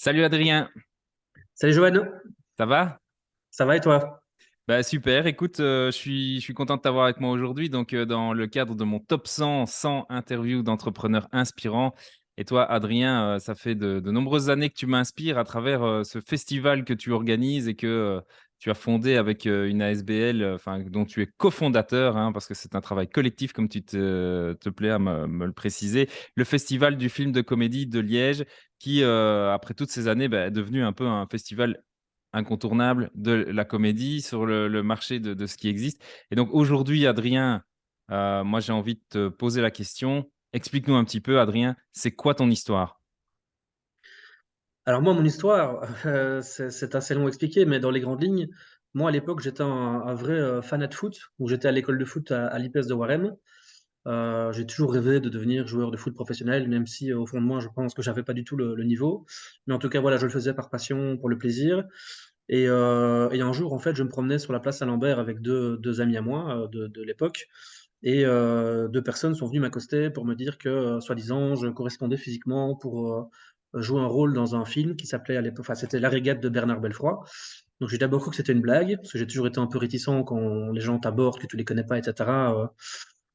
Salut Adrien, Salut Joanne, ça va? ça va et toi? Bah super, écoute, je suis content de t'avoir avec moi aujourd'hui, donc dans le cadre de mon top 100 interviews d'entrepreneurs inspirants. Et toi Adrien, ça fait de nombreuses années que tu m'inspires à travers ce festival que tu organises et que tu as fondé avec une ASBL, enfin, dont tu es cofondateur, hein, parce que c'est un travail collectif comme tu te plais à me le préciser, le Festival du film de comédie de Liège qui, après toutes ces années, bah, est devenu un peu un festival incontournable de la comédie sur le marché de ce qui existe. Et donc aujourd'hui, Adrien, moi j'ai envie de te poser la question. Explique-nous un petit peu, Adrien, c'est quoi ton histoire? Alors moi, mon histoire, c'est assez long à expliquer, mais dans les grandes lignes, moi à l'époque, j'étais un vrai fanat de foot, où j'étais à l'école de foot à l'IPS de Waremme. J'ai toujours rêvé de devenir joueur de foot professionnel, même si au fond de moi, je pense que j'avais pas du tout le niveau. Mais en tout cas, voilà, je le faisais par passion, pour le plaisir. Et un jour, en fait, je me promenais sur la place Saint-Lambert avec deux amis à moi de l'époque. Et deux personnes sont venues m'accoster pour me dire que, soi-disant, je correspondais physiquement pour jouer un rôle dans un film qui s'appelait à l'époque, enfin, c'était La Régate de Bernard Belfroid. Donc j'ai d'abord cru que c'était une blague, parce que j'ai toujours été un peu réticent quand les gens t'abordent, que tu les connais pas, etc.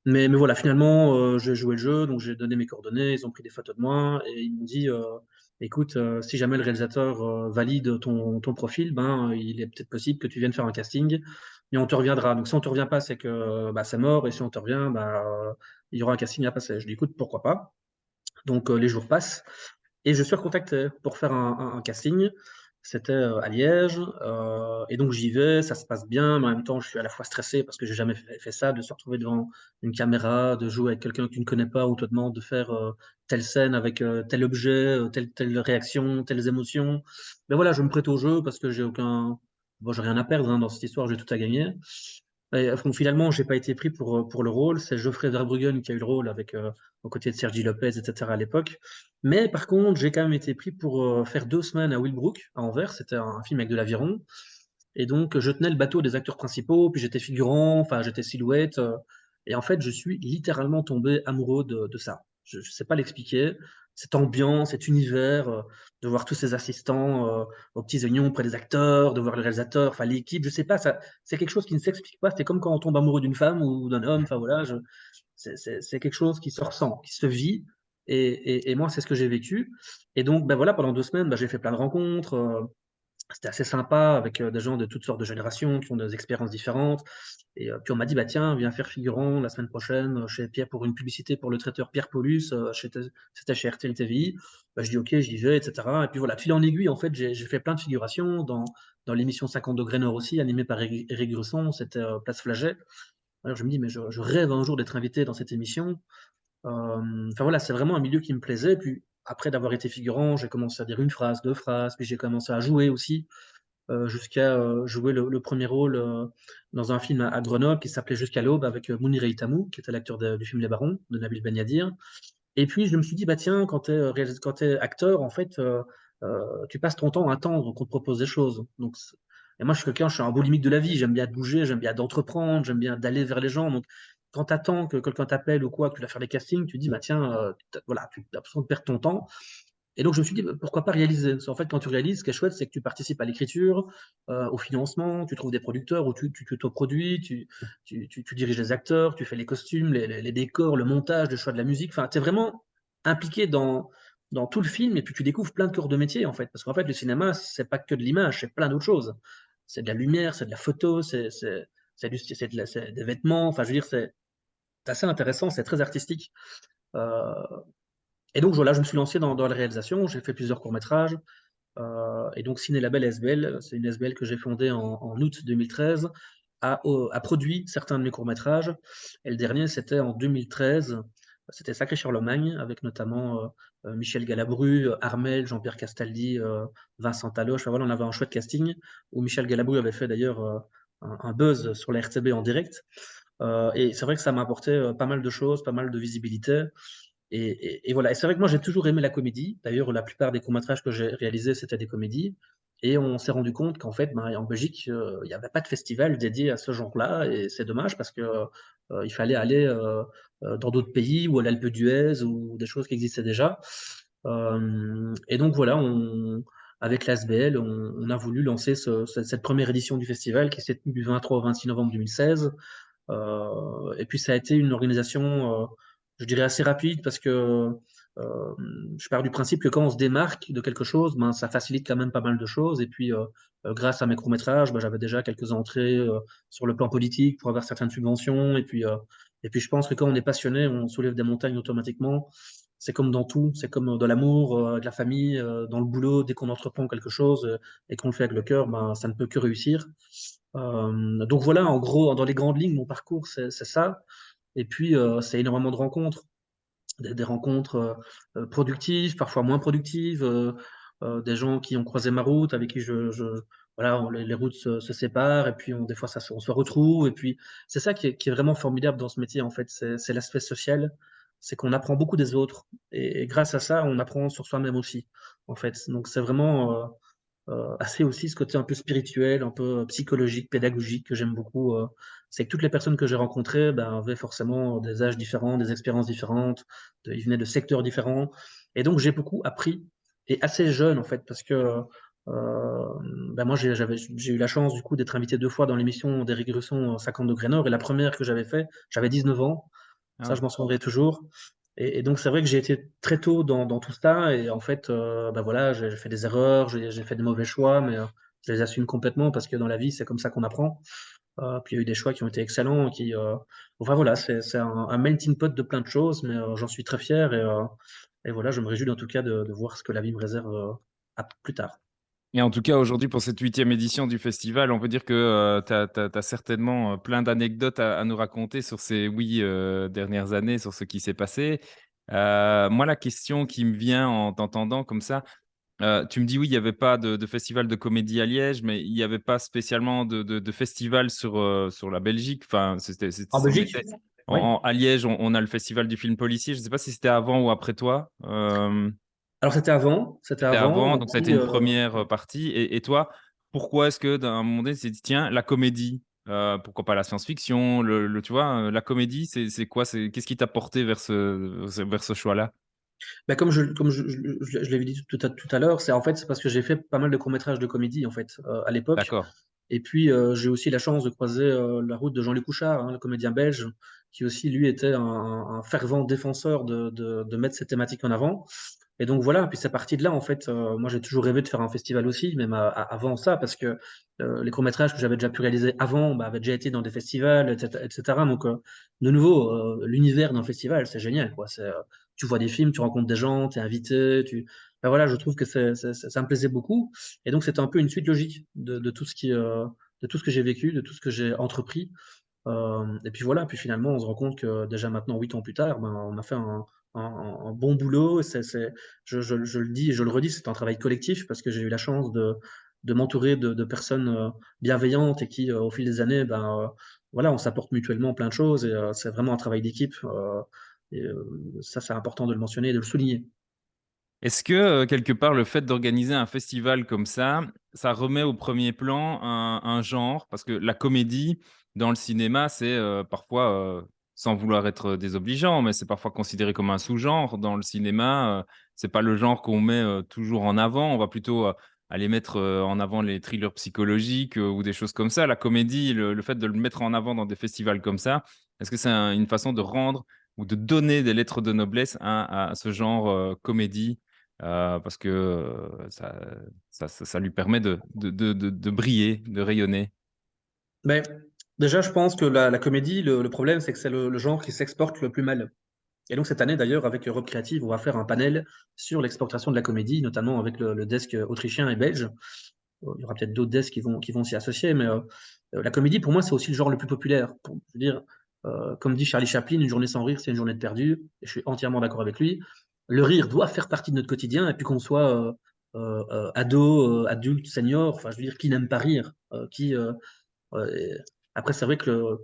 Mais voilà, finalement, j'ai joué le jeu, donc j'ai donné mes coordonnées, ils ont pris des photos de moi et ils m'ont dit, écoute, si jamais le réalisateur valide ton profil, ben, il est peut-être possible que tu viennes faire un casting et on te reviendra. Donc si on te revient pas, c'est que bah, c'est mort, et si on te revient, bah, il y aura un casting à passer. Je dis, écoute, pourquoi pas. Donc les jours passent et je suis recontacté pour faire un casting. C'était à Liège, et donc j'y vais, ça se passe bien, mais en même temps je suis à la fois stressé parce que j'ai jamais fait ça, de se retrouver devant une caméra, de jouer avec quelqu'un que tu ne connais pas ou te demande de faire telle scène avec tel objet, telle réaction, telles émotions. Mais voilà, je me prête au jeu parce que bon, j'ai rien à perdre hein, dans cette histoire, j'ai tout à gagner. Et, donc, finalement, j'ai pas été pris pour le rôle. C'est Geoffrey Verbruggen qui a eu le rôle avec aux côtés de Sergi Lopez, etc. à l'époque. Mais par contre, j'ai quand même été pris pour faire 2 semaines à Willbrook, à Anvers. C'était un film avec de l'aviron. Et donc, je tenais le bateau des acteurs principaux, puis j'étais figurant, enfin, j'étais silhouette. Et en fait, je suis littéralement tombé amoureux de ça. Je ne sais pas l'expliquer. Cette ambiance, cet univers, de voir tous ces assistants aux petits oignons près des acteurs, de voir le réalisateur, enfin l'équipe, je sais pas, ça, c'est quelque chose qui ne s'explique pas. C'est comme quand on tombe amoureux d'une femme ou d'un homme. Enfin voilà, c'est quelque chose qui se ressent, qui se vit. Et moi, c'est ce que j'ai vécu. Et donc, ben voilà, pendant 2 semaines, ben, j'ai fait plein de rencontres. C'était assez sympa avec des gens de toutes sortes de générations qui ont des expériences différentes. Et puis on m'a dit, bah tiens, viens faire figurant la semaine prochaine chez Pierre pour une publicité pour le traiteur Pierre Paulus. C'était chez RTL TVI. Bah, je dis ok, j'y vais, etc. Et puis voilà, de fil en aiguille, en fait, j'ai fait plein de figurations dans l'émission 50 degrés Nord aussi, animée par Éric Grusson. C'était Place Flaget. Alors je me dis, mais je rêve un jour d'être invité dans cette émission. Enfin voilà, c'est vraiment un milieu qui me plaisait. Puis après d'avoir été figurant, j'ai commencé à dire une phrase, deux phrases, puis j'ai commencé à jouer aussi, jusqu'à jouer le premier rôle dans un film à Grenoble qui s'appelait Jusqu'à l'aube avec Mounir Eitamou, qui était l'acteur du film Les Barons de Nabil Ben Yadir. Et puis je me suis dit, bah tiens, quand t'es acteur, en fait, tu passes ton temps à attendre qu'on te propose des choses. Et moi, je suis un boulimique de la vie. J'aime bien bouger, j'aime bien d'entreprendre, j'aime bien d'aller vers les gens. Donc, quand tu attends que quelqu'un t'appelle ou quoi, que tu dois faire des castings, tu te dis, bah tiens, voilà, tu as l'impression de perdre ton temps. Et donc, je me suis dit, bah, pourquoi pas réaliser? Parce qu'en fait, quand tu réalises, ce qui est chouette, c'est que tu participes à l'écriture, au financement, tu trouves des producteurs ou tu t'autoproduis, tu diriges les acteurs, tu fais les costumes, les décors, le montage, le choix de la musique. Enfin, tu es vraiment impliqué dans tout le film et puis tu découvres plein de corps de métier, en fait. Parce qu'en fait, le cinéma, c'est pas que de l'image, c'est plein d'autres choses. C'est de la lumière, c'est de la photo, c'est des vêtements. Enfin, je veux dire, c'est assez intéressant, c'est très artistique. Euh, et donc voilà, je me suis lancé dans la réalisation, j'ai fait plusieurs courts-métrages. Et donc Ciné Label SBL, c'est une SBL que j'ai fondée en août 2013, a produit certains de mes courts-métrages. Et le dernier, c'était en 2013, c'était Sacré Charlemagne, avec notamment Michel Galabru, Armel, Jean-Pierre Castaldi, Vincent Taloche. Enfin, voilà, on avait un chouette casting, où Michel Galabru avait fait d'ailleurs un buzz sur la RTB en direct. Et c'est vrai que ça m'a apporté pas mal de choses, pas mal de visibilité. Et voilà. Et c'est vrai que moi, j'ai toujours aimé la comédie. D'ailleurs, la plupart des courts-métrages que j'ai réalisés, c'était des comédies. Et on s'est rendu compte qu'en fait, ben, en Belgique, il n'y avait pas de festival dédié à ce genre-là. Et c'est dommage parce que il fallait aller dans d'autres pays ou à l'Alpe d'Huez ou des choses qui existaient déjà. Et donc voilà, avec l'ASBL, on a voulu lancer cette première édition du festival qui s'est tenue du 23 au 26 novembre 2016. Et puis ça a été une organisation, je dirais assez rapide parce que je pars du principe que quand on se démarque de quelque chose, ben, ça facilite quand même pas mal de choses. Et puis grâce à mes courts-métrages, ben, j'avais déjà quelques entrées sur le plan politique pour avoir certaines subventions. Et puis je pense que quand on est passionné, on soulève des montagnes automatiquement. C'est comme dans tout, c'est comme dans l'amour, de la famille, dans le boulot, dès qu'on entreprend quelque chose et qu'on le fait avec le cœur, ben, ça ne peut que réussir. Donc voilà, en gros, dans les grandes lignes, mon parcours, c'est ça. Et puis, c'est énormément de rencontres, des rencontres productives, parfois moins productives, des gens qui ont croisé ma route, avec qui voilà, les routes se séparent, et puis des fois, on se retrouve. Et puis, c'est ça qui est vraiment formidable dans ce métier, en fait, c'est l'aspect social, c'est qu'on apprend beaucoup des autres. Et grâce à ça, on apprend sur soi-même aussi, en fait. Donc, c'est vraiment assez aussi ce côté un peu spirituel, un peu psychologique, pédagogique que j'aime beaucoup. C'est que toutes les personnes que j'ai rencontrées ben, avaient forcément des âges différents, des expériences différentes, ils venaient de secteurs différents. Et donc j'ai beaucoup appris, et assez jeune en fait, parce que ben moi j'ai eu la chance du coup d'être invité 2 fois dans l'émission d'Éric Gruson 50 degrés Nord, et la première que j'avais fait, j'avais 19 ans, Ah ça ouais. je m'en souviendrai toujours. Et donc c'est vrai que j'ai été très tôt dans tout ça, et en fait, bah voilà, j'ai fait des erreurs, j'ai fait des mauvais choix, mais je les assume complètement parce que dans la vie, c'est comme ça qu'on apprend. Puis il y a eu des choix qui ont été excellents, enfin voilà, c'est un melting pot de plein de choses, mais j'en suis très fier, et voilà, je me réjouis en tout cas de voir ce que la vie me réserve plus tard. Et en tout cas, aujourd'hui, pour cette 8e édition du festival, on peut dire que, tu as certainement, plein d'anecdotes à nous raconter sur ces, oui, dernières années, sur ce qui s'est passé. Moi, la question qui me vient en t'entendant comme ça, tu me dis: «Oui, il y avait pas de festival de comédie à Liège», mais il y avait pas spécialement de festival sur la Belgique. Enfin, En c'en Belgique? était Oui. à Liège, on a le festival du film policier. Je sais pas si c'était avant ou après toi? Alors c'était C'était avant, avant, et donc ça a été puis une première partie, et toi, pourquoi est-ce que, d'un moment donné, tu t'es dit: «Tiens, la comédie, pourquoi pas la science-fiction?» Tu vois, la comédie, c'est quoi? Qu'est-ce qui t'a porté vers ce choix-là? bah, comme je l'avais dit tout à l'heure, c'est parce que j'ai fait pas mal de courts-métrages de comédie en fait, à l'époque. D'accord. Et puis, j'ai aussi la chance de croiser, la route de Jean-Luc Couchard, hein, le comédien belge, qui aussi lui était un fervent défenseur de mettre ces thématiques en avant. Et donc voilà, puis c'est parti de là en fait, moi j'ai toujours rêvé de faire un festival aussi, même avant ça, parce que, les courts-métrages que j'avais déjà pu réaliser avant, bah, avaient déjà été dans des festivals et cetera. Donc, de nouveau, l'univers d'un festival, c'est génial quoi. Tu vois des films, tu rencontres des gens, tu es invité, bah, voilà, je trouve que ça me plaisait beaucoup. Et donc c'était un peu une suite logique de tout ce de tout ce que j'ai vécu, de tout ce que j'ai entrepris. Et puis voilà, puis finalement, on se rend compte que déjà maintenant, 8 ans plus tard, ben, on a fait un bon boulot. Je le dis et je le redis, c'est un travail collectif parce que j'ai eu la chance de m'entourer de personnes bienveillantes et qui, au fil des années, ben, voilà, on s'apporte mutuellement plein de choses, et c'est vraiment un travail d'équipe. Et ça, c'est important de le mentionner et de le souligner. Est-ce que, quelque part, le fait d'organiser un festival comme ça remet au premier plan un genre? Parce que la comédie, dans le cinéma, c'est, parfois, sans vouloir être désobligeant, mais c'est parfois considéré comme un sous-genre dans le cinéma. C'est pas le genre qu'on met, toujours en avant. On va plutôt, aller mettre, en avant les thrillers psychologiques, ou des choses comme ça. La comédie, le fait de le mettre en avant dans des festivals comme ça, est-ce que c'est une façon de rendre ou de donner des lettres de noblesse à ce genre, comédie? Parce que, ça lui permet de briller, de rayonner. Mais déjà, je pense que la comédie, le problème, c'est que c'est le genre qui s'exporte le plus mal. Et donc cette année d'ailleurs, avec Europe Créative, on va faire un panel sur l'exportation de la comédie, notamment avec le desk autrichien et belge. Il y aura peut-être d'autres desks qui vont s'y associer, mais la comédie, pour moi, c'est aussi le genre le plus populaire. Je veux dire, comme dit Charlie Chaplin, une journée sans rire, c'est une journée de perdu. Et je suis entièrement d'accord avec lui. Le rire doit faire partie de notre quotidien, et puis qu'on soit ado, adulte, senior, enfin, je veux dire, qui n'aime pas rire, et après, c'est vrai que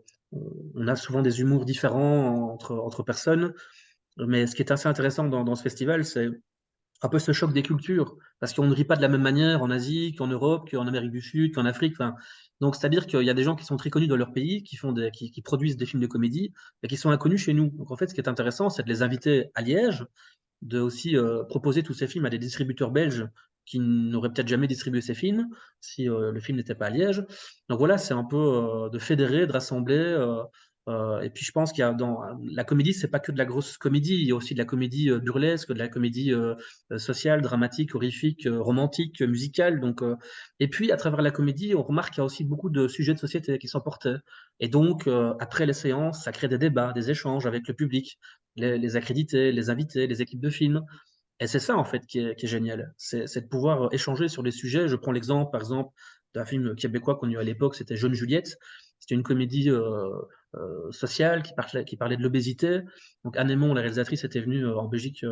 on a souvent des humours différents entre personnes, mais ce qui est assez intéressant dans ce festival, c'est un peu ce choc des cultures, parce qu'on ne rit pas de la même manière en Asie qu'en Europe, qu'en Amérique du Sud, qu'en Afrique. Enfin, donc c'est-à-dire qu'il y a des gens qui sont très connus dans leur pays, qui produisent des films de comédie, mais qui sont inconnus chez nous. Donc en fait, ce qui est intéressant, c'est de les inviter à Liège, de aussi, proposer tous ces films à des distributeurs belges qui n'auraient peut-être jamais distribué ces films si, le film n'était pas à Liège. Donc voilà, c'est un peu, de fédérer, de rassembler, et puis je pense qu'il y a dans la comédie, c'est pas que de la grosse comédie, il y a aussi de la comédie, burlesque, de la comédie, sociale, dramatique, horrifique, romantique, musicale, donc et puis à travers la comédie, on remarque qu'il y a aussi beaucoup de sujets de société qui sont portés et donc après les séances, ça crée des débats, des échanges avec le public, les accrédités, les invités, les équipes de films et c'est ça en fait qui est génial. C'est de pouvoir, échanger sur des sujets. Je prends l'exemple, par exemple, d'un film québécois qu'on a eu à l'époque, c'était Jeune Juliette. C'était une comédie, sociale qui parlait de l'obésité. Donc Anne Aymon, la réalisatrice, était venue, en Belgique,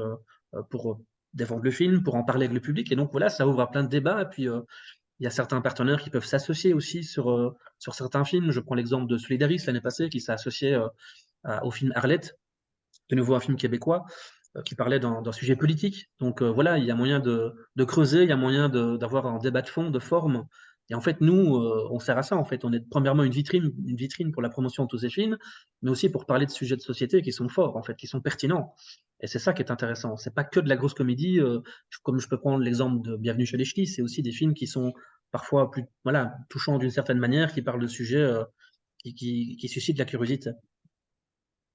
pour, défendre le film, pour en parler avec le public et donc voilà, ça ouvre à plein de débats et puis, il y a certains partenaires qui peuvent s'associer aussi sur certains films. Je prends l'exemple de Solidaris l'année passée qui s'est associé, au film Arlette, de nouveau un film québécois, qui parlait d'un sujet politique. Donc voilà, il y a moyen de creuser, il y a moyen d'avoir un débat de fond, de forme. Et en fait, nous, on sert à ça. En fait, on est premièrement une vitrine pour la promotion de tous ces films, mais aussi pour parler de sujets de société qui sont forts, en fait, qui sont pertinents. Et c'est ça qui est intéressant. C'est pas que de la grosse comédie. Comme je peux prendre l'exemple de Bienvenue chez les Ch'tis, c'est aussi des films qui sont parfois plus, voilà, touchants d'une certaine manière, qui parlent de sujets qui suscitent la curiosité.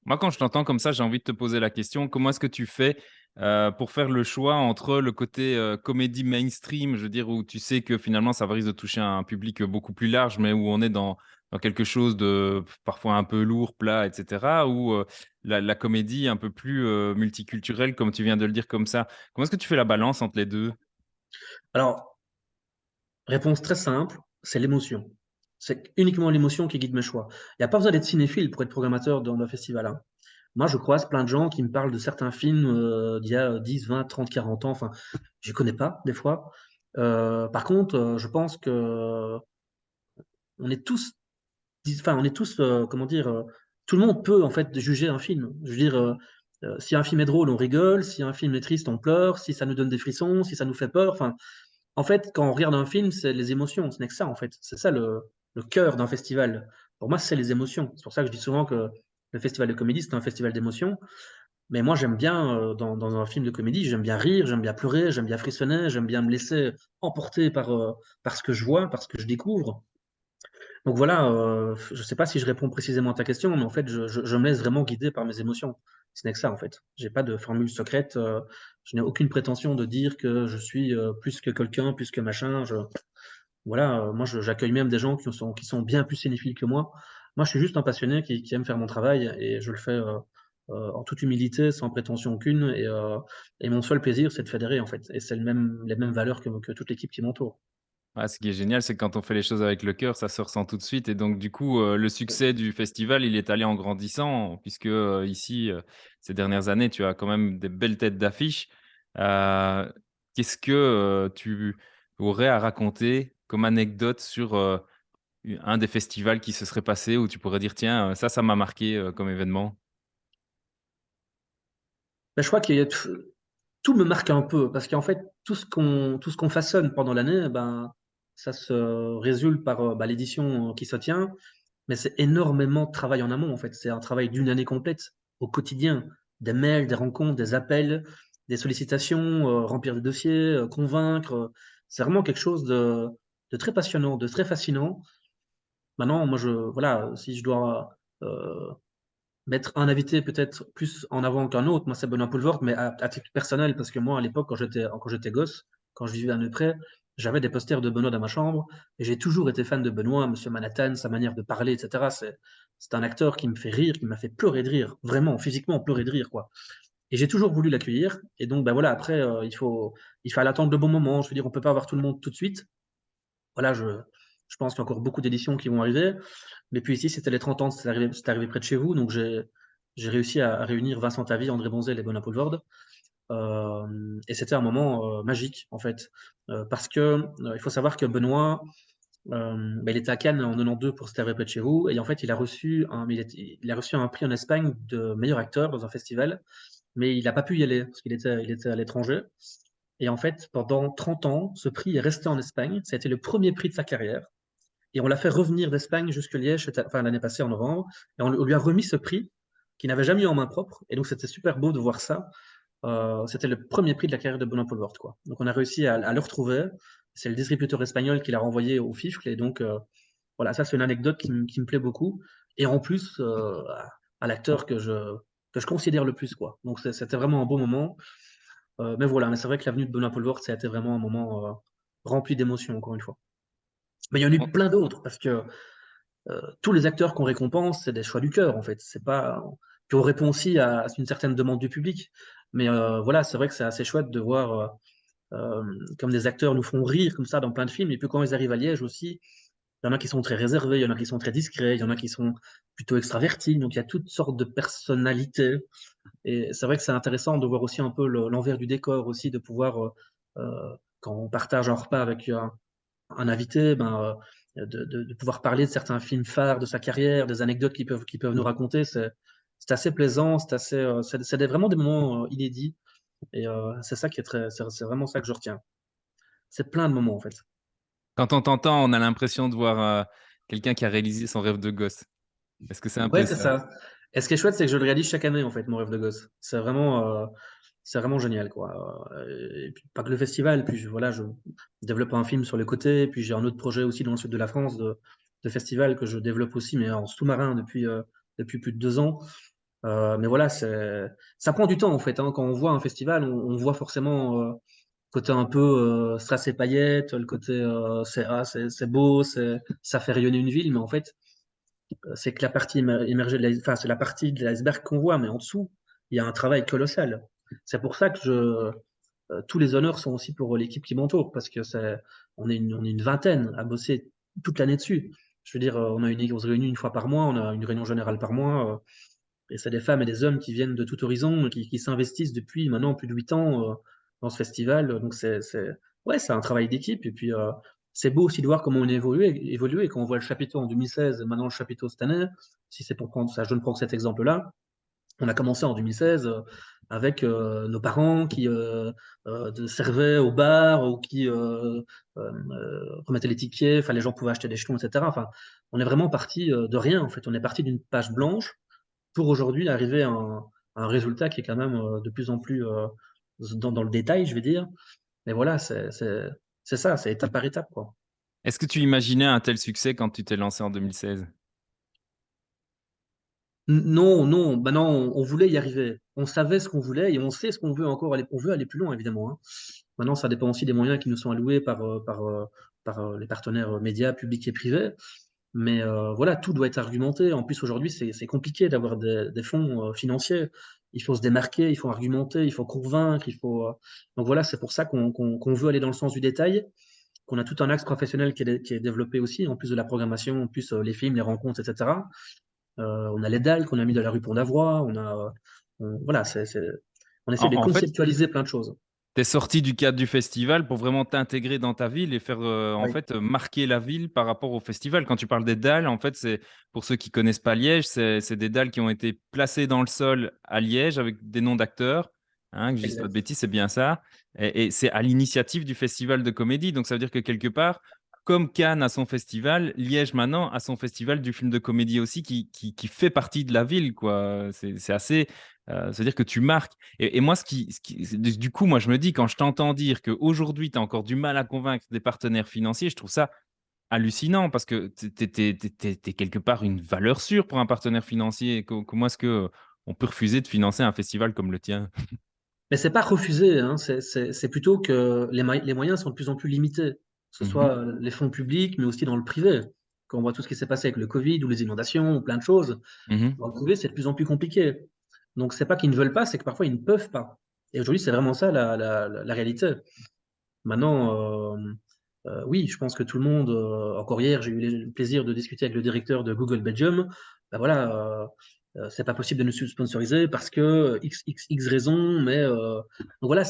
Moi, quand je t'entends comme ça, j'ai envie de te poser la question, comment est-ce que tu fais, pour faire le choix entre le côté, comédie mainstream, je veux dire, où tu sais que finalement ça va risque de toucher un public, beaucoup plus large, mais où on est dans quelque chose de parfois un peu lourd, plat et cetera, ou, la comédie un peu plus, multiculturelle comme tu viens de le dire comme ça. Comment est-ce que tu fais la balance entre les 2? Alors, réponse très simple, c'est l'émotion. C'est uniquement l'émotion qui guide mes choix. Il y a pas besoin d'être cinéphile pour être programmateur dans un festival, hein. Moi, je croise plein de gens qui me parlent de certains films, d'il y a 10, 20, 30, 40 ans, enfin, je connais pas des fois. Par contre, je pense qu'on est tous on est tous, comment dire? Tout le monde peut en fait juger un film. Je veux dire, si un film est drôle, on rigole, si un film est triste, on pleure, si ça nous donne des frissons, si ça nous fait peur, enfin, en fait, quand on regarde un film, c'est les émotions, ce n'est que ça, en fait. C'est ça le cœur d'un festival. Pour moi, c'est les émotions. C'est pour ça que je dis souvent que le festival de comédie, c'est un festival d'émotions. Mais moi, j'aime bien, dans un film de comédie, j'aime bien rire, j'aime bien pleurer, j'aime bien frissonner, j'aime bien me laisser emporter par ce que je vois, par ce que je découvre. Donc voilà, je sais pas si je réponds précisément à ta question, mais en fait, je me laisse vraiment guider par mes émotions. Ce n'est que ça, en fait. J'ai pas de formule secrète, je n'ai aucune prétention de dire que je suis, plus que quelqu'un, plus que machin. Voilà, moi, j'accueille même des gens qui sont bien plus cinéphiles que moi. Moi, je suis juste un passionné qui aime faire mon travail et je le fais, en toute humilité, sans prétention aucune et mon seul plaisir, c'est de fédérer, en fait et c'est les mêmes valeurs que toute l'équipe qui m'entoure. Ouais, ce qui est génial, c'est que quand on fait les choses avec le cœur, ça se ressent tout de suite et donc du coup, le succès du festival, il est allé en grandissant puisque, ici, ces dernières années, tu as quand même des belles têtes d'affiche. Heu, Qu'est-ce que, tu aurais à raconter comme anecdote sur, un des festivals qui se serait passé où tu pourrais dire: «Tiens, ça m'a marqué, comme événement»? Bah, je crois qu'il y a tout me marque un peu parce qu'en fait, tout ce qu'on façonne pendant l'année, ben, ça se résulte par, bah, l'édition qui se tient, mais c'est énormément de travail en amont, en fait. C'est un travail d'une année complète, au quotidien. Des mails, des rencontres, des appels, des sollicitations, remplir des dossiers, convaincre, c'est vraiment quelque chose de très passionnant, de très fascinant. Maintenant, moi, voilà, si je dois, mettre un invité peut-être plus en avant qu'un autre, moi c'est Benoît Poelvoort, mais à titre personnel, parce que moi à l'époque quand j'étais gosse, quand je vivais à Neuprès, j'avais des posters de Benoît dans ma chambre et j'ai toujours été fan de Benoît, Monsieur Manhattan, sa manière de parler, et cetera. C'est un acteur qui me fait rire, qui m'a fait pleurer de rire, vraiment, physiquement pleurer de rire, quoi. Et j'ai toujours voulu l'accueillir et donc bah, voilà, après, il faut attendre le bon moment. Je veux dire, on peut pas avoir tout le monde tout de suite. Voilà, je pense qu'il y a encore beaucoup d'éditions qui vont arriver. Mais puis ici, c'était les 30 ans, c'est arrivé près de chez vous, donc j'ai réussi à réunir Vincent Tavy, André Bonzel et Benoît Poelvoorde. Et c'était un moment magique, en fait. Parce que il faut savoir que Benoît, bah, il était à Cannes en 92 pour C'était arrivé près de chez vous, et en fait, il a reçu un prix en Espagne de meilleur acteur dans un festival, mais il n'a pas pu y aller parce qu'il était à l'étranger. Et en fait, pendant 30 ans, ce prix est resté en Espagne. Ça a été le premier prix de sa carrière. Et on l'a fait revenir d'Espagne jusque Liège, enfin l'année passée en novembre, et on lui a remis ce prix qu'il n'avait jamais eu en main propre. Et donc c'était super beau de voir ça. C'était le premier prix de la carrière de Benoît Poelvoort, quoi. Donc on a réussi à le retrouver. C'est le distributeur espagnol qui l'a renvoyé au FIFCL et donc voilà, ça c'est une anecdote qui me plaît beaucoup et en plus, à l'acteur que je considère le plus, quoi. Donc c'était vraiment un beau moment, mais voilà, mais c'est vrai que l'avenue de Benoît Poelvoort, ça a été vraiment un moment, rempli d'émotions, encore une fois. Mais il y en a eu plein d'autres parce que, tous les acteurs qu'on récompense, c'est des choix du cœur, en fait. C'est pas puis on répond aussi à une certaine demande du public. Mais, voilà, c'est vrai que c'est assez chouette de voir, comme des acteurs nous font rire comme ça dans plein de films et puis quand ils arrivent à Liège aussi, il y en a qui sont très réservés, il y en a qui sont très discrets, il y en a qui sont plutôt extravertis, donc il y a toutes sortes de personnalités et c'est vrai que c'est intéressant de voir aussi un peu l'envers du décor aussi, de pouvoir, quand on partage un repas avec un invité, ben, de pouvoir parler de certains films phares de sa carrière, des anecdotes qu'ils peuvent nous raconter, c'est assez plaisant, c'est assez, vraiment des moments, inédits et c'est ça qui est très c'est vraiment ça que je retiens. C'est plein de moments, en fait. Quand on t'entend, on a l'impression de voir, quelqu'un qui a réalisé son rêve de gosse. Est-ce que c'est un Ouais, peu c'est ça? ça. Et ce qui est chouette, c'est que je le réalise chaque année, en fait, mon rêve de gosse. C'est vraiment génial, quoi. Et puis pas que le festival, puis voilà, je développe un film sur le côté, puis j'ai un autre projet aussi dans le sud de la France de festival que je développe aussi, mais en sous-marin depuis plus de 2 ans. Mais voilà, ça prend du temps, en fait, hein. Quand on voit un festival, on voit forcément, côté un peu, strass et paillettes, le côté, c'est beau, ça fait rayonner une ville, mais en fait, c'est que la partie émergée enfin, c'est la partie de l'iceberg qu'on voit, mais en dessous, il y a un travail colossal. C'est pour ça que tous les honneurs sont aussi pour l'équipe qui m'entoure, parce que on est une vingtaine à bosser toute l'année dessus. Je veux dire, on se réunit une fois par mois, on a une réunion générale par mois, et c'est des femmes et des hommes qui viennent de tout horizon, qui s'investissent depuis maintenant plus de 8 ans dans ce festival. Donc ouais, c'est un travail d'équipe. Et puis c'est beau aussi de voir comment on évolué. Quand on voit le chapiteau en 2016, maintenant le chapiteau cette année, si c'est pour prendre ça, je ne prends que cet exemple-là. On a commencé en 2016 avec nos parents qui servaient au bar ou qui remettaient les tickets. Enfin, les gens pouvaient acheter des jetons, etc. Enfin, on est vraiment parti de rien. En fait, on est parti d'une page blanche pour aujourd'hui arriver à un résultat qui est quand même de plus en plus dans le détail, je vais dire. Mais voilà, c'est ça, c'est étape par étape, quoi. Est-ce que tu imaginais un tel succès quand tu t'es lancé en 2016? Non, non, bah non, on voulait y arriver. On savait ce qu'on voulait et on sait ce qu'on veut encore aller. On veut aller plus loin, évidemment, hein. Maintenant, ça dépend aussi des moyens qui nous sont alloués par les partenaires médias, publics et privés. Mais voilà, tout doit être argumenté. En plus, aujourd'hui, c'est compliqué d'avoir des fonds financiers. Il faut se démarquer, il faut argumenter, il faut convaincre, il faut. Donc voilà, c'est pour ça qu'on veut aller dans le sens du détail, qu'on a tout un axe professionnel qui est développé aussi, en plus de la programmation, en plus les films, les rencontres, etc. On a les dalles qu'on a mis dans la rue Pont-d'Avoie, voilà, on essaie de En fait, conceptualiser plein de choses. tu es sorti du cadre du festival pour vraiment t'intégrer dans ta ville et faire, en Oui, fait, marquer la ville par rapport au festival. Quand tu parles des dalles, en fait, c'est pour ceux qui connaissent pas Liège, c'est des dalles qui ont été placées dans le sol à Liège avec des noms d'acteurs, hein, que je dise pas de exact. bêtises, c'est bien ça et c'est à l'initiative du festival de comédie. Donc ça veut dire que quelque part, comme Cannes a son festival, Liège maintenant a son festival du film de comédie aussi qui fait partie de la ville, quoi. C'est assez, c'est-à-dire que tu marques et moi, du coup, moi, je me dis, quand je t'entends dire qu'aujourd'hui, tu as encore du mal à convaincre des partenaires financiers, je trouve ça hallucinant parce que tu es quelque part une valeur sûre pour un partenaire financier. Comment est-ce que on peut refuser de financer un festival comme le tien? Mais c'est pas refusé, hein, c'est plutôt que les moyens sont de plus en plus limités, que ce Mhm, soit les fonds publics, mais aussi dans le privé. Quand on voit tout ce qui s'est passé avec le Covid ou les inondations ou plein de choses, mhm. dans le privé, c'est de plus en plus compliqué. Donc c'est pas qu'ils ne veulent pas, c'est que parfois ils ne peuvent pas. Et aujourd'hui, c'est vraiment ça la réalité. Maintenant, oui, je pense que tout le monde, encore hier, j'ai eu le plaisir de discuter avec le directeur de Google Belgium. Ben voilà, c'est pas possible de nous sponsoriser parce que X raisons, mais donc voilà,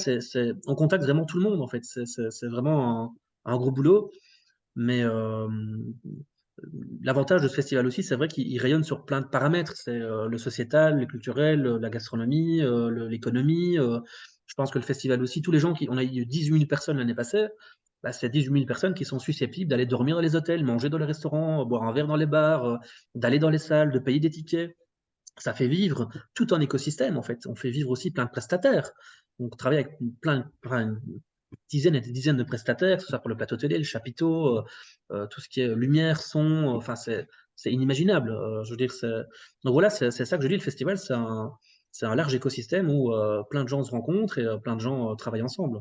on contacte vraiment tout le monde en fait. C'est vraiment un gros boulot, mais l'avantage de ce festival aussi, c'est vrai qu'il rayonne sur plein de paramètres. C'est le sociétal, le culturel, la gastronomie, l'économie. Je pense que le festival aussi, tous les gens on a eu 18 000 personnes l'année passée, bah, c'est 18 000 personnes qui sont susceptibles d'aller dormir dans les hôtels, manger dans les restaurants, boire un verre dans les bars, d'aller dans les salles, de payer des tickets. Ça fait vivre tout un écosystème en fait. On fait vivre aussi plein de prestataires. on travaille avec une dizaines et des dizaines de prestataires, que ce soit pour le plateau télé, le chapiteau, tout ce qui est lumière, son, enfin c'est inimaginable, je veux dire donc voilà, c'est ça que je dis, le festival, c'est un large écosystème où, plein de gens se rencontrent et plein de gens, travaillent ensemble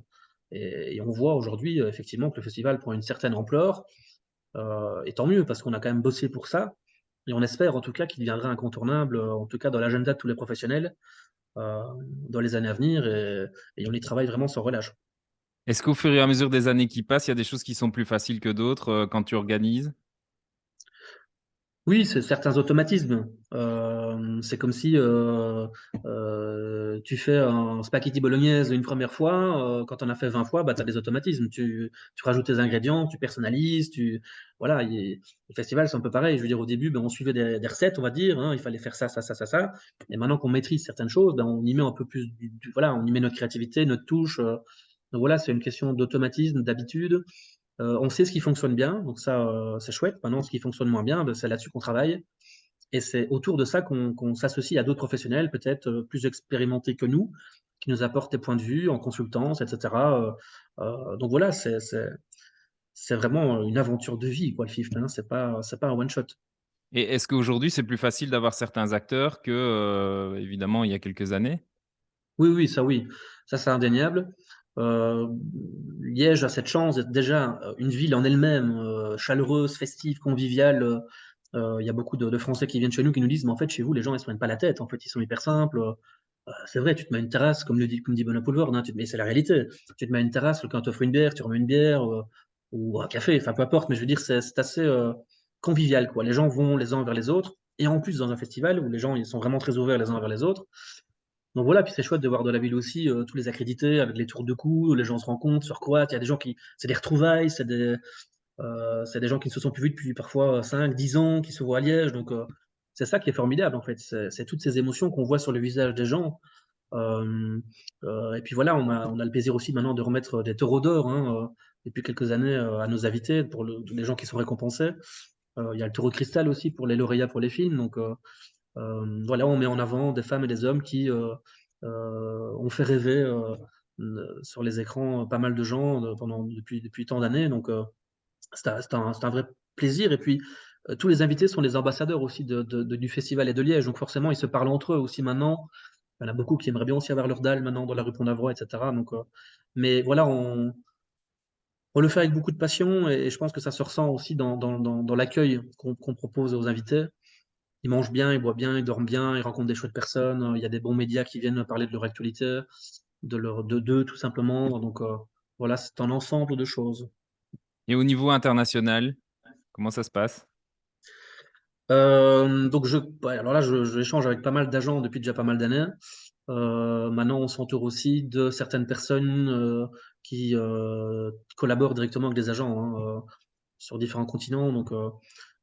et on voit aujourd'hui, effectivement que le festival prend une certaine ampleur, et tant mieux parce qu'on a quand même bossé pour ça et on espère en tout cas qu'il deviendra incontournable, en tout cas dans l'agenda de tous les professionnels, heu, dans les années à venir et on y travaille vraiment sans relâche. Est-ce qu'au fur et à mesure des années qui passent, il y a des choses qui sont plus faciles que d'autres, quand tu organises? Oui, c'est certains automatismes. C'est comme si, tu fais un spaghetti bolognaise une première fois, quand tu en as fait 20 fois, bah, tu as des automatismes. Tu rajoutes tes ingrédients, tu personnalises, voilà, les festivals, c'est un peu pareil. Je veux dire, au début, ben, on suivait des recettes, on va dire, hein, il fallait faire ça, ça, ça, ça, ça et maintenant qu'on maîtrise certaines choses, ben, on y met un peu plus du voilà, on y met notre créativité, notre touche, donc voilà, c'est une question d'automatisme, d'habitude. On sait ce qui fonctionne bien, donc ça, c'est chouette. Maintenant, ce qui fonctionne moins bien, bah, c'est là-dessus qu'on travaille et c'est autour de ça qu'on s'associe à d'autres professionnels, peut-être, plus expérimentés que nous, qui nous apportent des points de vue en consultance et cetera, donc voilà, c'est vraiment, une aventure de vie, quoi, le FIFT, hein. C'est pas un one shot. Et est-ce qu'aujourd'hui, c'est plus facile d'avoir certains acteurs que, évidemment, il y a quelques années? Oui, oui, ça c'est indéniable. Heu, Liège a cette chance d'être déjà, une ville en elle-même, chaleureuse, festive, conviviale, il y a beaucoup de Français qui viennent chez nous, qui nous disent: «Mais en fait, chez vous, les gens, ils se prennent pas la tête, en fait, ils sont hyper simples, c'est vrai, tu te mets à une terrasse, comme dit Benoît Poelvoorde, hein, tu te mets c'est la réalité. Tu te mets à une terrasse, quelqu'un t'offre une bière, tu remets une bière, ou un café, enfin peu importe, mais je veux dire, c'est assez, convivial, quoi. Les gens vont les uns vers les autres et en plus dans un festival où les gens, ils sont vraiment très ouverts les uns vers les autres, donc voilà, puis c'est chouette de voir de la ville aussi, tous les accrédités avec les tours de cou, les gens se rencontrent sur Quad, il y a des gens qui c'est des retrouvailles, c'est des gens qui ne se sont plus vus depuis parfois 5, 10 ans, qui se voient à Liège, donc c'est ça qui est formidable en fait, c'est toutes ces émotions qu'on voit sur le visage des gens, hem, et puis voilà, on a le plaisir aussi maintenant de remettre des taureaux d'or, hein, depuis quelques années, à nos invités pour les gens qui sont récompensés. Il y a le taureau de cristal aussi pour les lauréats pour les films, donc voilà, on met en avant des femmes et des hommes qui, ont fait rêver, sur les écrans, pas mal de gens, depuis tant d'années, donc c'est un vrai plaisir et puis, tous les invités sont les ambassadeurs aussi du festival et de Liège, donc forcément, ils se parlent entre eux aussi maintenant. Il y en a beaucoup qui aimeraient bien aussi avoir leur dalle maintenant dans la rue Pont-d'Avoie et cetera, donc mais voilà, on le fait avec beaucoup de passion et je pense que ça se ressent aussi dans l'accueil qu'on propose aux invités. Ils mangent bien, ils boivent bien, ils dorment bien, ils rencontrent des chouettes personnes, il y a des bons médias qui viennent parler de leur actualité, d'eux tout simplement, donc voilà, c'est un ensemble de choses. Et au niveau international, comment ça se passe? Donc ouais, alors là, j'échange avec pas mal d'agents depuis déjà pas mal d'années. Maintenant, on s'entoure aussi de certaines personnes, qui, collaborent directement avec des agents, hein, sur différents continents, donc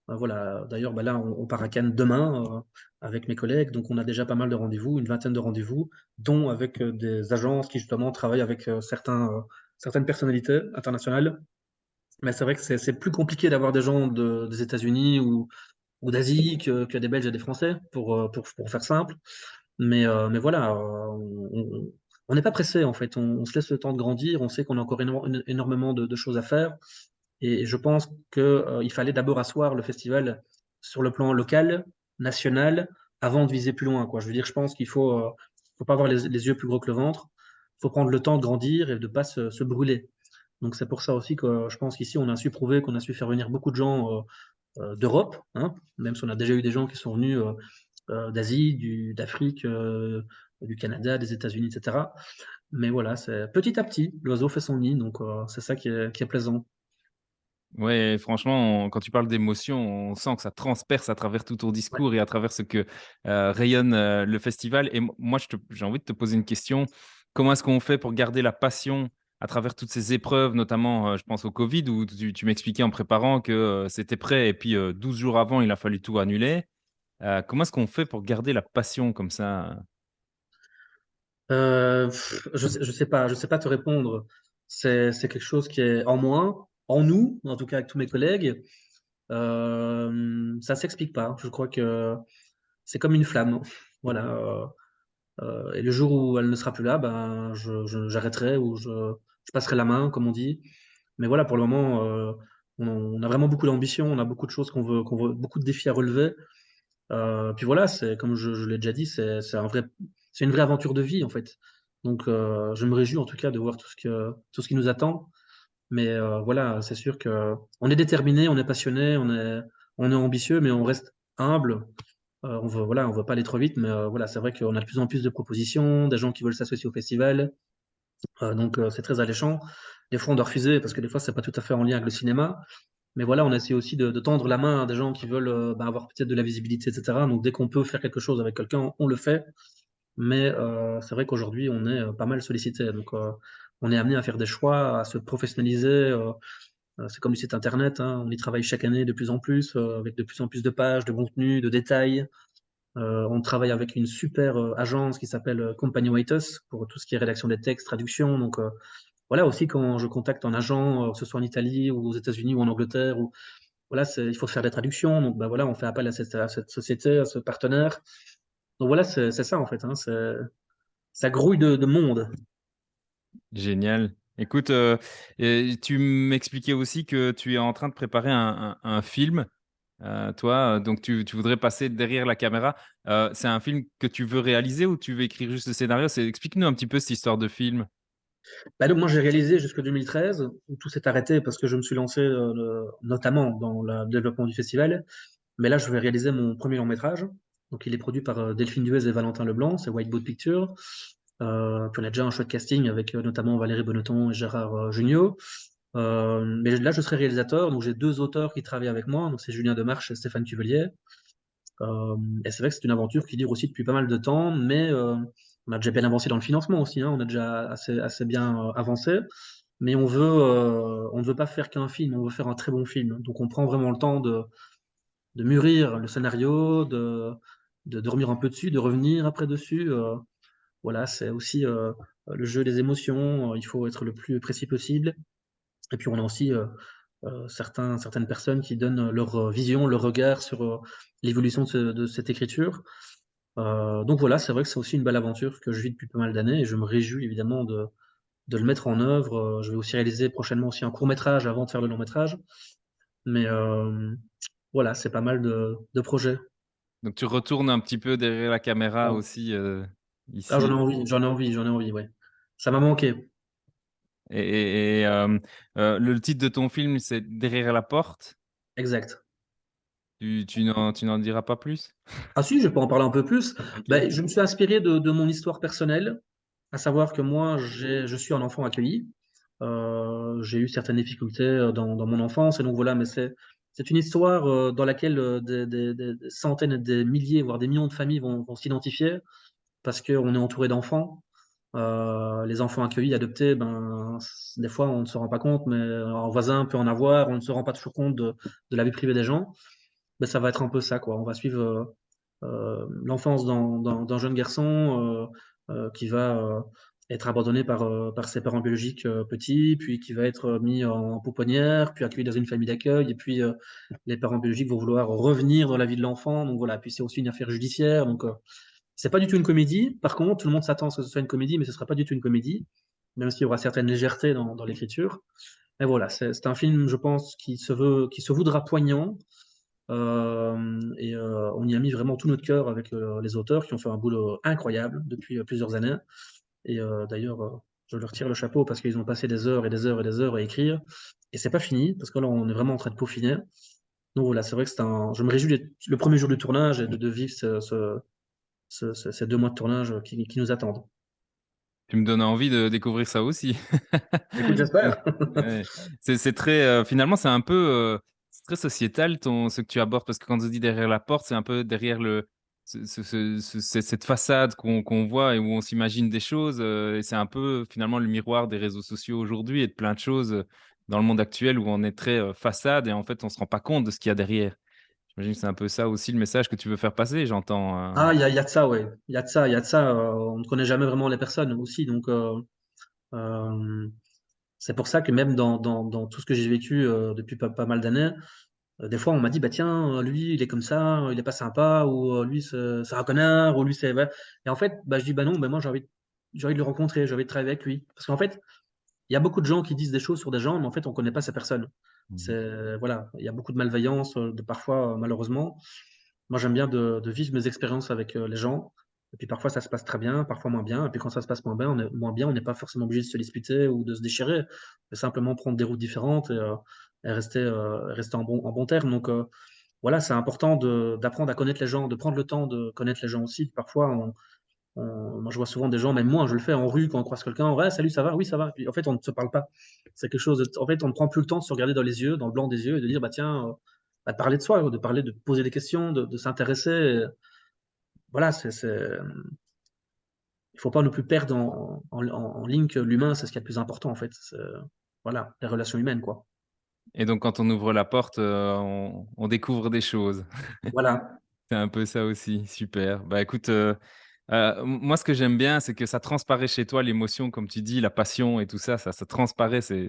voilà, d'ailleurs, bah, là, on part à Cannes demain, avec mes collègues, donc on a déjà pas mal de rendez-vous, une vingtaine de rendez-vous, dont avec, des agences qui justement travaillent avec, certaines personnalités internationales. Mais c'est vrai que c'est plus compliqué d'avoir des gens des États-Unis ou d'Asie que des Belges et des Français pour faire simple. Mais voilà, on n'est pas pressé en fait, on se laisse le temps de grandir, on sait qu'on a encore énormément de choses à faire. Et je pense que, il fallait d'abord asseoir le festival sur le plan local, national, avant de viser plus loin, quoi. Je veux dire, je pense faut pas avoir les yeux plus gros que le ventre. Il faut prendre le temps de grandir et de pas se brûler. Donc c'est pour ça aussi que je pense qu'ici, on a su prouver qu'on a su faire venir beaucoup de gens, d'Europe, hein, même si on a déjà eu des gens qui sont venus, d'Asie, d'Afrique, du Canada, des États-Unis et cetera. Mais voilà, c'est petit à petit, l'oiseau fait son nid, donc c'est ça qui est plaisant. Ouais, franchement, quand tu parles d'émotion, on sent que ça transperce à travers tout ton Ouais. discours et à travers ce que, rayonne, le festival et moi, j'ai envie de te poser une question. Comment est-ce qu'on fait pour garder la passion à travers toutes ces épreuves, notamment, je pense au covid où tu m'expliquais en préparant que, c'était prêt et puis, 12 jours avant, il a fallu tout annuler. Comment est-ce qu'on fait pour garder la passion comme ça? Je sais pas te répondre. C'est quelque chose qui est en moi, en nous, en tout cas avec tous mes collègues. Ça s'explique pas. Je crois que c'est comme une flamme. Voilà, Et le jour où elle ne sera plus là, ben, j'arrêterai ou je passerai la main, comme on dit. Mais voilà, pour le moment, on a vraiment beaucoup d'ambition, on a beaucoup de choses qu'on veut, beaucoup de défis à relever. Puis voilà, c'est comme je l'ai déjà dit, c'est une vraie aventure de vie en fait. Donc, je me réjouis en tout cas de voir tout ce qui nous attend. Mais voilà, c'est sûr que on est déterminé, on est passionné, on est ambitieux, mais on reste humble. On veut pas aller trop vite, mais voilà, c'est vrai qu'on a de plus en plus de propositions, des gens qui veulent s'associer au festival. Donc, c'est très alléchant. Des fois, on doit refuser parce que des fois, c'est pas tout à fait en lien avec le cinéma. Mais voilà, on essaie aussi de tendre la main à des gens qui veulent bah, avoir peut-être de la visibilité, etc. Donc, dès qu'on peut faire quelque chose avec quelqu'un, on le fait. Mais c'est vrai qu'aujourd'hui, on est pas mal sollicité. Donc, on est amené à faire des choix, à se professionnaliser. C'est comme du site internet, hein, on y travaille chaque année de plus en plus, avec de plus en plus de pages, de contenus, de détails. On travaille avec une super agence qui s'appelle Company Writers pour tout ce qui est rédaction des textes, traduction. Donc voilà, aussi quand je contacte un agent, que ce soit en Italie ou aux États-Unis ou en Angleterre, ou voilà, il faut faire des traductions. Donc bah, voilà, on fait appel à cette société, à ce partenaire. Donc voilà, c'est ça en fait, hein, ça grouille de monde. Génial. Écoute, et tu m'expliquais aussi que tu es en train de préparer un film, toi, donc tu voudrais passer derrière la caméra. C'est un film que tu veux réaliser ou tu veux écrire juste le scénario? Explique-nous un petit peu cette histoire de film. Bah, donc moi j'ai réalisé jusqu'en 2013 où tout s'est arrêté parce que je me suis lancé notamment dans le développement du festival. Mais là je vais réaliser mon premier long métrage. Donc il est produit par Delphine Duez et Valentin Leblanc, c'est White Boat Pictures. Puis on a déjà un chouette casting avec notamment Valérie Bonneton et Gérard Jugnot. Mais là je serai réalisateur, donc j'ai deux auteurs qui travaillent avec moi, donc c'est Julien Demarche et Stéphane Cuvelier. Et c'est vrai que c'est une aventure qui dure aussi depuis pas mal de temps, mais on a déjà bien avancé dans le financement aussi, hein, on a déjà assez bien avancé. Mais on ne veut pas faire qu'un film, on veut faire un très bon film. Donc on prend vraiment le temps de mûrir le scénario, de dormir un peu dessus, de revenir après dessus. Voilà, c'est aussi le jeu des émotions, il faut être le plus précis possible. Et puis on a aussi certaines personnes qui donnent leur vision, leur regard sur l'évolution de cette écriture. Donc voilà, c'est vrai que c'est aussi une belle aventure que je vis depuis pas mal d'années et je me réjouis évidemment de le mettre en œuvre. Je vais aussi réaliser prochainement aussi un court métrage avant de faire le long métrage. Mais voilà, c'est pas mal de projets. Donc tu retournes un petit peu derrière la caméra Voilà. aussi, Ah, ici j'en ai envie, ouais. Ça m'a manqué, et le titre de ton film, c'est «Derrière la porte». exact. Tu n'en diras pas plus? Ah si, je peux en parler un peu plus. OK. Ben, je me suis inspiré de mon histoire personnelle, à savoir que moi, je suis un enfant accueilli. J'ai eu certaines difficultés dans mon enfance, et donc voilà, mais c'est une histoire dans laquelle des centaines, et des milliers, voire des millions de familles vont s'identifier, parce qu'on est entouré d'enfants. Les enfants accueillis, adoptés, ben, des fois, on ne se rend pas compte, mais un voisin peut en avoir, on ne se rend pas toujours compte de la vie privée des gens. Ben, ça va être un peu ça, quoi. On va suivre l'enfance d'un jeune garçon qui va être abandonné par ses parents biologiques petits, puis qui va être mis en pouponnière, puis accueilli dans une famille d'accueil, et puis les parents biologiques vont vouloir revenir dans la vie de l'enfant. Donc voilà, puis c'est aussi une affaire judiciaire. Donc c'est pas du tout une comédie. Par contre, tout le monde s'attend à ce que ce soit une comédie, mais ce sera pas du tout une comédie, même s'il y aura certaines légèretés dans l'écriture. Mais voilà, c'est un film, je pense, qui se voudra poignant, et on y a mis vraiment tout notre cœur avec les auteurs qui ont fait un boulot incroyable depuis plusieurs années. Et d'ailleurs, je leur tire le chapeau parce qu'ils ont passé des heures et des heures et des heures à écrire. Et c'est pas fini, parce que là, on est vraiment en train de peaufiner. Donc voilà, c'est vrai que je me réjouis d'être le premier jour du tournage et de vivre ces 2 mois de tournage qui nous attendent. Tu me donnes envie de découvrir ça aussi. Écoute, j'espère. Ouais. C'est très, finalement, c'est un peu, c'est très sociétal ce que tu abordes parce que quand on dit derrière la porte, c'est un peu derrière cette façade qu'on voit et où on s'imagine des choses, et c'est un peu finalement le miroir des réseaux sociaux aujourd'hui et de plein de choses, dans le monde actuel où on est très, façade et en fait on se rend pas compte de ce qu'il y a derrière. J'imagine que c'est un peu ça aussi le message que tu veux faire passer, j'entends, Ah, il y a de ça, ouais. Il y a de ça. On ne connaît jamais vraiment les personnes aussi. Donc, euh, c'est pour ça que même dans tout ce que j'ai vécu depuis pas mal d'années, Des fois, on m'a dit: «Bah, tiens, lui, il est comme ça, il est pas sympa» ou «Lui, c'est un connard» ou «Lui, c'est» voilà et en fait, bah, je dis: «Bah, non, bah, moi, j'ai envie de le rencontrer, j'ai envie de travailler avec lui». Parce qu'en fait, il y a beaucoup de gens qui disent des choses sur des gens, mais en fait, on connaît pas ces personnes. Mmh. C'est voilà, il y a beaucoup de malveillance, de parfois, malheureusement. Moi, j'aime bien de vivre mes expériences avec, les gens et puis parfois ça se passe très bien, parfois moins bien et puis quand ça se passe moins bien, on n'est pas forcément obligé de se disputer ou de se déchirer. On peut simplement prendre des routes différentes et rester en bons termes donc voilà, c'est important d'apprendre à connaître les gens, de prendre le temps de connaître les gens aussi. Parfois, moi, je vois souvent des gens, même moi, je le fais en rue quand on croise quelqu'un: «Ouais, salut, ça va? Oui, ça va». Puis en fait, on ne se parle pas. C'est quelque chose de en fait, on ne prend plus le temps de se regarder dans les yeux, dans le blanc des yeux et de dire: «Bah, tiens», bah, de parler de soi, de parler, de poser des questions, de s'intéresser, voilà, il faut pas non plus perdre en ligne que l'humain, c'est ce qu'il y a de plus important, en fait. Voilà, les relations humaines, quoi. Et donc quand on ouvre la porte, on découvre des choses. Voilà, C'est un peu ça aussi, super. Bah, écoute, moi, ce que j'aime bien, c'est que ça transparaît chez toi, l'émotion, comme tu dis, la passion et tout ça, ça transparaît. C'est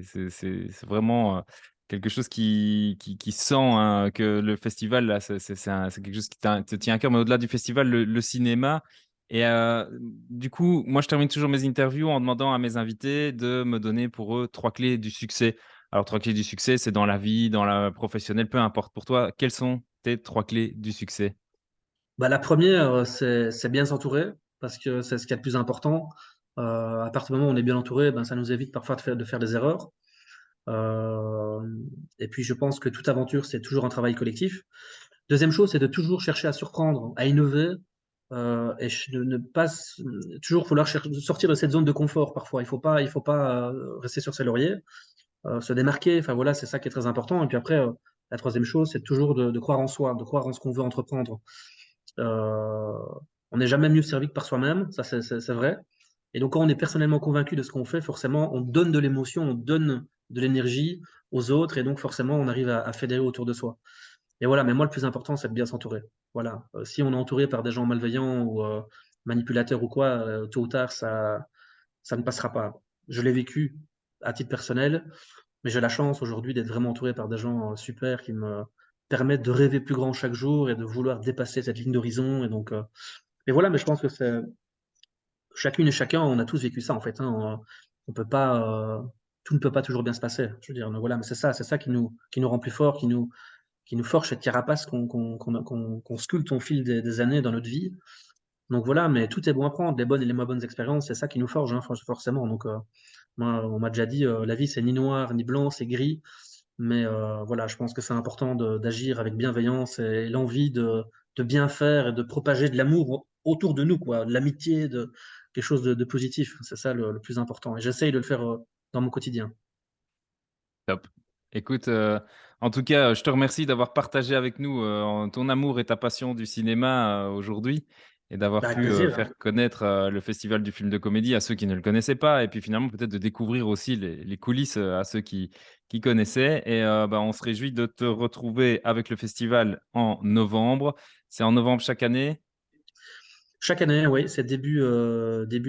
vraiment, quelque chose qui sent, hein, que le festival, là, c'est quelque chose qui te tient à cœur. Mais au-delà du festival, le cinéma et du coup, moi, je termine toujours mes interviews en demandant à mes invités de me donner pour eux 3 clés du succès. Alors 3 clés du succès, c'est dans la vie, dans la professionnelle, peu importe. Pour toi, quelles sont tes 3 clés du succès? bah, la première, c'est bien s'entourer parce que c'est ce qu'il y a de plus important. À partir du moment où on est bien entouré, ben, ça nous évite parfois de faire des erreurs. Et puis je pense que toute aventure, c'est toujours un travail collectif. Deuxième chose, c'est de toujours chercher à surprendre, à innover, et ch de ne pas s toujours falloir sortir de cette zone de confort parfois. Il faut pas, rester sur ses lauriers, se démarquer, enfin voilà, c'est ça qui est très important et puis après, la troisième chose, c'est toujours de croire en soi, de croire en ce qu'on veut entreprendre. Heu, on n'est jamais mieux servi que par soi-même, ça c'est vrai et donc quand on est personnellement convaincu de ce qu'on fait, forcément, on donne de l'émotion, on donne de l'énergie aux autres et donc forcément, on arrive à fédérer autour de soi et voilà, mais moi, le plus important, c'est de bien s'entourer. Voilà, si on est entouré par des gens malveillants ou manipulateurs ou quoi, tôt ou tard, ça ne passera pas. Je l'ai vécu à titre personnel, mais j'ai la chance aujourd'hui d'être vraiment entouré par des gens, super qui me permettent de rêver plus grand chaque jour et de vouloir dépasser cette ligne d'horizon et donc et voilà, mais je pense que c'est chacune et chacun, on a tous vécu ça en fait, hein, on peut pas, tout ne peut pas toujours bien se passer. Je veux dire, donc voilà, mais c'est ça qui nous rend plus forts, qui nous forge cette carapace qu'on sculpte au fil des années dans notre vie. Donc voilà, mais tout est bon à prendre, les bonnes et les moins bonnes expériences, c'est ça qui nous forge, hein, forcément. Donc moi, on m'a déjà dit, la vie c'est ni noir ni blanc, c'est gris. Mais voilà, je pense que c'est important d'agir avec bienveillance et l'envie de bien faire et de propager de l'amour autour de nous, quoi, de l'amitié, de quelque chose de positif. C'est ça le plus important et j'essaye de le faire, dans mon quotidien. Top. Écoute, en tout cas, je te remercie d'avoir partagé avec nous, ton amour et ta passion du cinéma, aujourd'hui et d'avoir Bah, avec pu, plaisir, hein. faire connaître, le festival du film de comédie à ceux qui ne le connaissaient pas et puis finalement peut-être de découvrir aussi les coulisses, à ceux qui connaissaient et bah, on se réjouit de te retrouver avec le festival en novembre. C'est en novembre chaque année? Chaque année, oui, c'est début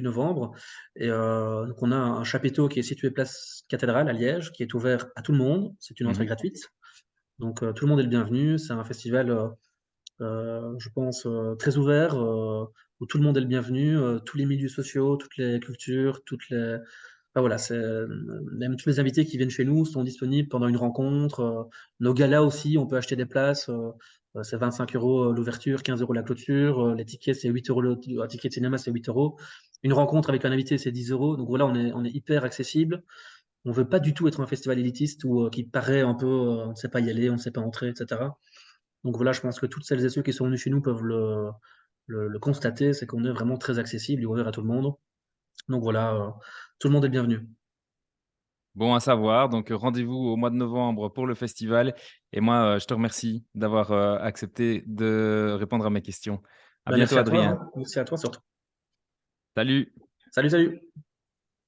novembre et donc on a un chapiteau qui est situé place Cathédrale à Liège, qui est ouvert à tout le monde. C'est une entrée Mmh. gratuite, donc tout le monde est le bienvenu. C'est un festival, je pense, très ouvert, où tout le monde est le bienvenu, tous les milieux sociaux, toutes les cultures, enfin voilà, même tous les invités qui viennent chez nous sont disponibles pendant une rencontre, nos galas aussi, on peut acheter des places, c'est 25 € l'ouverture, 15 € la clôture, les tickets c'est 8 € un ticket de cinéma c'est 8 €. Une rencontre avec un invité c'est 10 €, donc voilà, on est hyper accessible. On veut pas du tout être un festival élitiste ou qui paraît un peu, on ne sait pas y aller, on ne sait pas entrer et cetera. Donc voilà, je pense que toutes celles et ceux qui sont venus chez nous peuvent le constater, c'est qu'on est vraiment très accessible et ouvert à tout le monde. Donc voilà, tout le monde est le bienvenu. Bon à savoir, donc rendez-vous au mois de novembre pour le festival et moi, je te remercie d'avoir, accepté de répondre à mes questions. À Bah, bientôt merci à toi, Adrien. hein. Merci à toi surtout. Salut. Salut, salut.